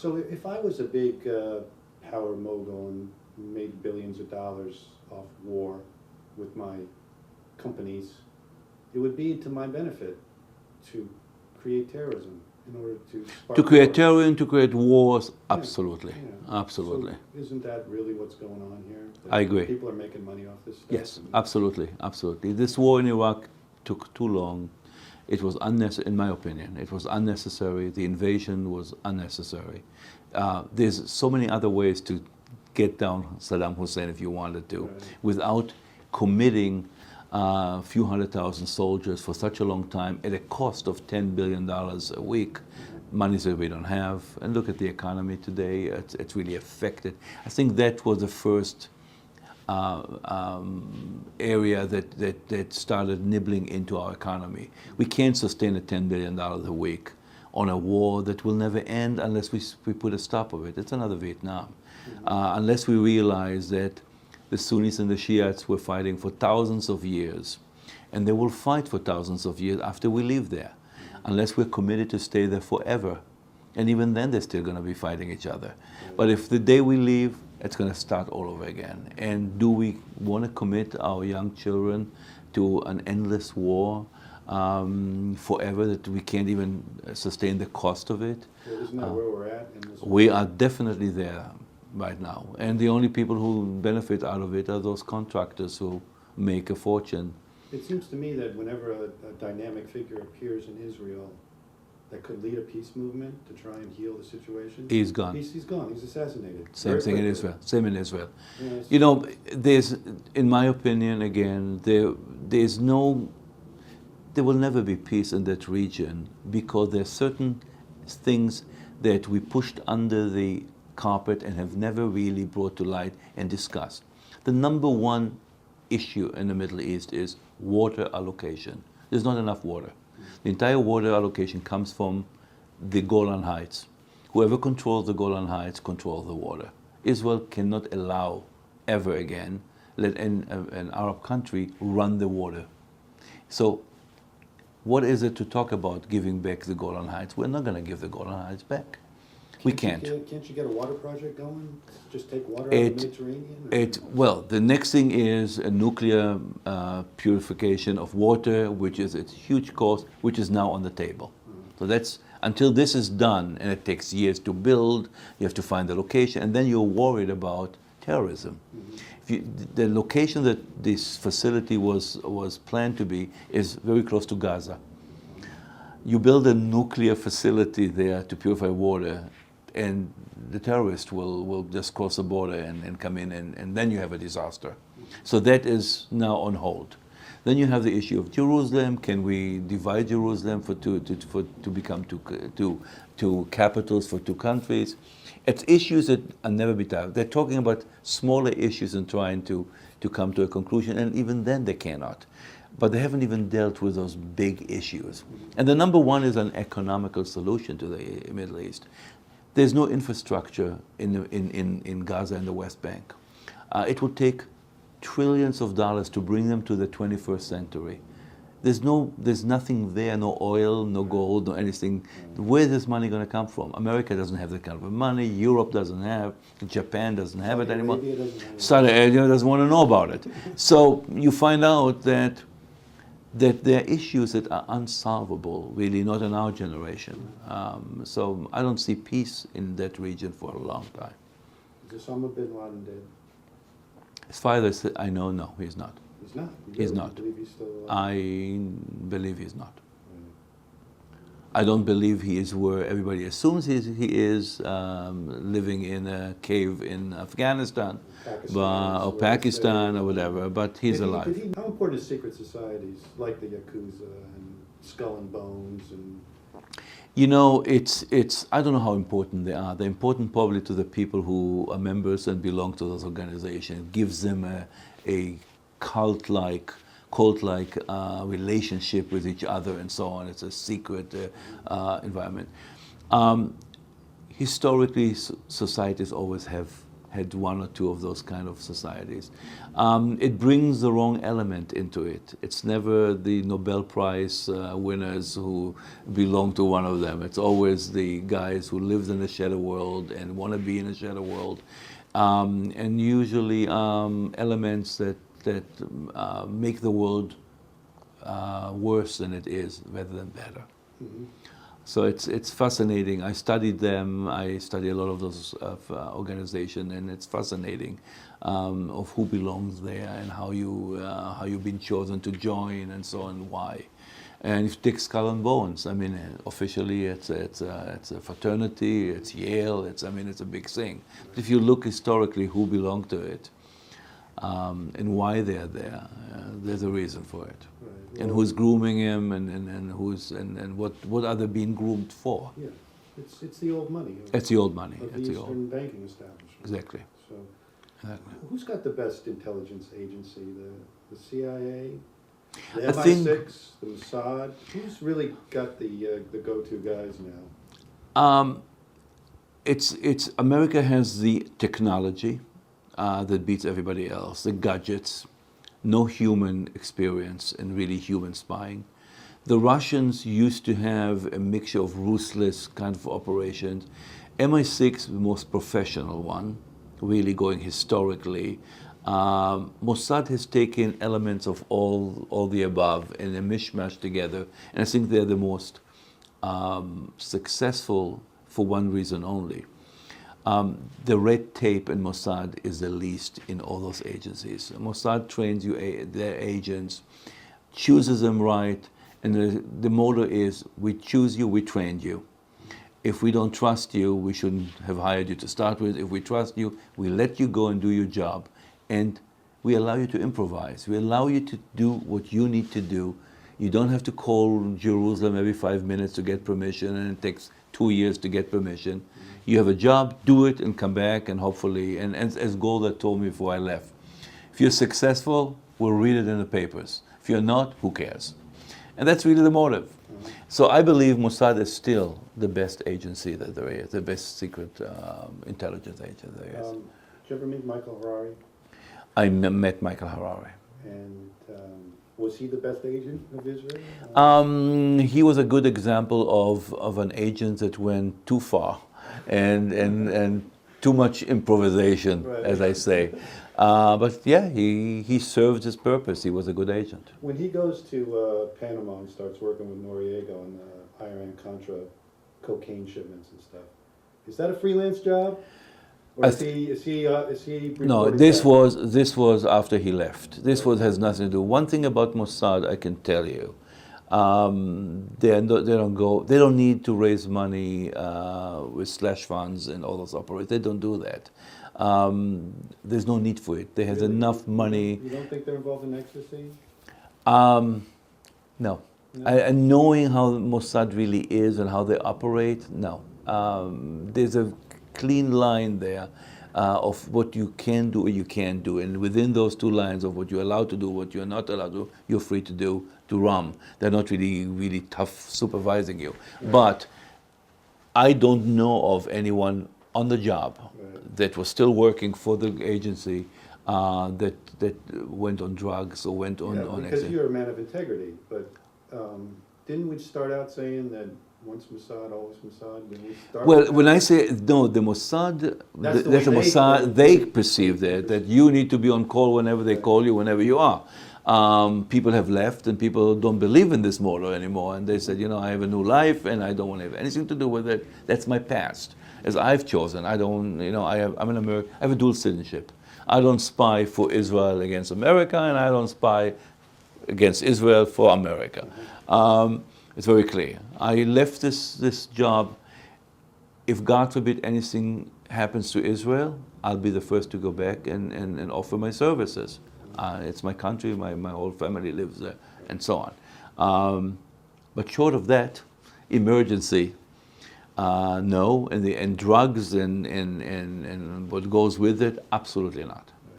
So if I was a big power mogul and made billions of dollars off war with my companies, it would be to my benefit to create terrorism in order to spark To create war. terrorism, to create wars, absolutely, Yeah. absolutely. So isn't that really what's going on here? I agree. People are making money off this stuff? Yes, absolutely, absolutely. This war in Iraq took too long. It was unnecessary, in my opinion. It was unnecessary. The invasion was unnecessary. There's so many other ways to get down Saddam Hussein if you wanted to, Right. without committing a few 100,000 soldiers for such a long time at a cost of $10 billion a week. Money that we don't have. And look at the economy today. It's really affected. I think that was the first area that started nibbling into our economy. We can't sustain a $10 billion a week on a war that will never end unless we put a stop of it. It's another Vietnam. Unless we realize that the Sunnis and the Shiites were fighting for thousands of years, and they will fight for thousands of years after we leave there, unless we're committed to stay there forever. And even then, they're still going to be fighting each other. But if the day we leave, it's going to start all over again. And do we want to commit our young children to an endless war forever that we can't even sustain the cost of it? Well, isn't that where we're at in this We war? are definitely there right now. And the only people who benefit out of it are those contractors who make a fortune. It seems to me that whenever a dynamic figure appears in Israel that could lead a peace movement to try and heal the situation, He's gone. He's gone. He's assassinated. Same Very thing in quickly. Israel. Same in Israel. Yes. You know, there's, in my opinion, again, there will never be peace in that region because there are certain things that we pushed under the carpet and have never really brought to light and discussed. The number one issue in the Middle East is water allocation. There's not enough water. The entire water allocation comes from the Golan Heights. Whoever controls the Golan Heights controls the water. Israel cannot allow ever again let an Arab country run the water. So what is it to talk about giving back the Golan Heights? We're not going to give the Golan Heights back. We can't. Can't you get a water project going? Just take water out of the Mediterranean? Well, the next thing is a nuclear purification of water, which is a huge cost, which is now on the table. So that's, until this is done, and it takes years to build, you have to find the location, and then you're worried about terrorism. The location that this facility was planned to be is very close to Gaza. You build a nuclear facility there to purify water, and the terrorists will just cross the border and come in, and then you have a disaster. So that is now on hold. Then you have the issue of Jerusalem. Can we divide Jerusalem to become two capitals for two countries? It's issues that are never be tackled. They're talking about smaller issues and trying to come to a conclusion, and even then they cannot. But they haven't even dealt with those big issues. And the number one is an economical solution to the Middle East. There's no infrastructure in Gaza and the West Bank. It would take trillions of dollars to bring them to the 21st century. There's nothing there, no oil, no gold, no anything. Where is this money going to come from? America doesn't have that kind of money. Europe doesn't have. Japan doesn't have it anymore. Saudi Arabia doesn't want to know about it. So you find out that there are issues that are unsolvable, really, not in our generation. So I don't see peace in that region for a long time. Is Osama bin Laden dead? As far as I know, no, he's not. He's not. He's not. Believe he's still alive? I believe he's not. I don't believe he is where everybody assumes he is, living in a cave in Afghanistan or Pakistan or whatever, but he's alive. How important is secret societies like the Yakuza and Skull and Bones? And You know, I don't know how important they are. They're important probably to the people who are members and belong to those organizations. It gives them a cult-like relationship with each other and so on. It's a secret environment. Historically, societies always have had one or two of those kind of societies. It brings the wrong element into it. It's never the Nobel Prize winners who belong to one of them. It's always the guys who lived in a shadow world and want to be in a shadow world, and usually elements that make the world worse than it is rather than better. Mhm. So it's fascinating. I studied them. I study a lot of those organizations, and it's fascinating of who belongs there and how you've been chosen to join and so on, why. And if you take Skull and Bones, I mean, officially it's a fraternity. It's Yale. It's a big thing. But if you look historically, who belonged to it and why they're there, there's a reason for it. Right. And Well, who's grooming him, and what are they being groomed for? Yeah, it's the old money. It's the old money. Of the It's the Eastern old. banking establishment. Exactly. So, Exactly. who's got the best intelligence agency? The CIA, the I think- MI6, the Mossad. Who's really got the go-to guys now? It's America has the technology that beats everybody else. The gadgets, no human experience and really human spying. The Russians used to have a mixture of ruthless kind of operations. MI6, the most professional one, really going historically. Mossad has taken elements of all the above and a mishmash together, and I think they're the most successful for one reason only. The red tape in Mossad is the least in all those agencies. Mossad trains their agents, chooses them right, and the motto is, we choose you, we trained you. If we don't trust you, we shouldn't have hired you to start with. If we trust you, we let you go and do your job, and we allow you to improvise. We allow you to do what you need to do. You don't have to call Jerusalem every 5 minutes to get permission, and it takes 2 years to get permission. You have a job, do it, and come back, and hopefully, and as Golda told me before I left, if you're successful, we'll read it in the papers. If you're not, who cares? And that's really the motive. So I believe Mossad is still the best agency that there is, the best secret intelligence agency there is. Did you ever meet Michael Harari? I met Michael Harari. And was he the best agent of Israel? He was a good example of an agent that went too far and too much improvisation, Right. as I say. But yeah, he served his purpose. He was a good agent. When he goes to Panama and starts working with Noriega on the Iran-Contra cocaine shipments and stuff, is that a freelance job? Or is he No, reporting this back? was after he left. This has nothing to do. One thing about Mossad I can tell you, they don't need to raise money with slush funds and all those operations. They don't do that. There's no need for it. They have enough money. You don't think they're involved in ecstasy? No. No? And knowing how Mossad really is and how they operate, no. There's a clean line there of what you can do or you can't do. And within those two lines of what you're allowed to do, what you're not allowed to do, you're free to do, to run. They're not really tough supervising you. Right. But I don't know of anyone on the job Right. that was still working for the agency that went on drugs or went on Because ecstasy. you're a man of integrity, but didn't we start out saying that once Mossad, always Mossad? Did we start Well, with when that? I say no, the Mossad, That's the that's the way Mossad. they They perceive that you need to be on call whenever they call you, whenever you are. People have left, and people don't believe in this model anymore. And they said, I have a new life, and I don't want to have anything to do with it. That's my past, as I've chosen. I don't, I'm an American. I have a dual citizenship. I don't spy for Israel against America, and I don't spy against Israel for America. It's very clear. I left this job. If God forbid anything happens to Israel, I'll be the first to go back and offer my services. It's my country, my whole family lives there, and so on. But short of that, emergency, no, and drugs and what goes with it, absolutely not.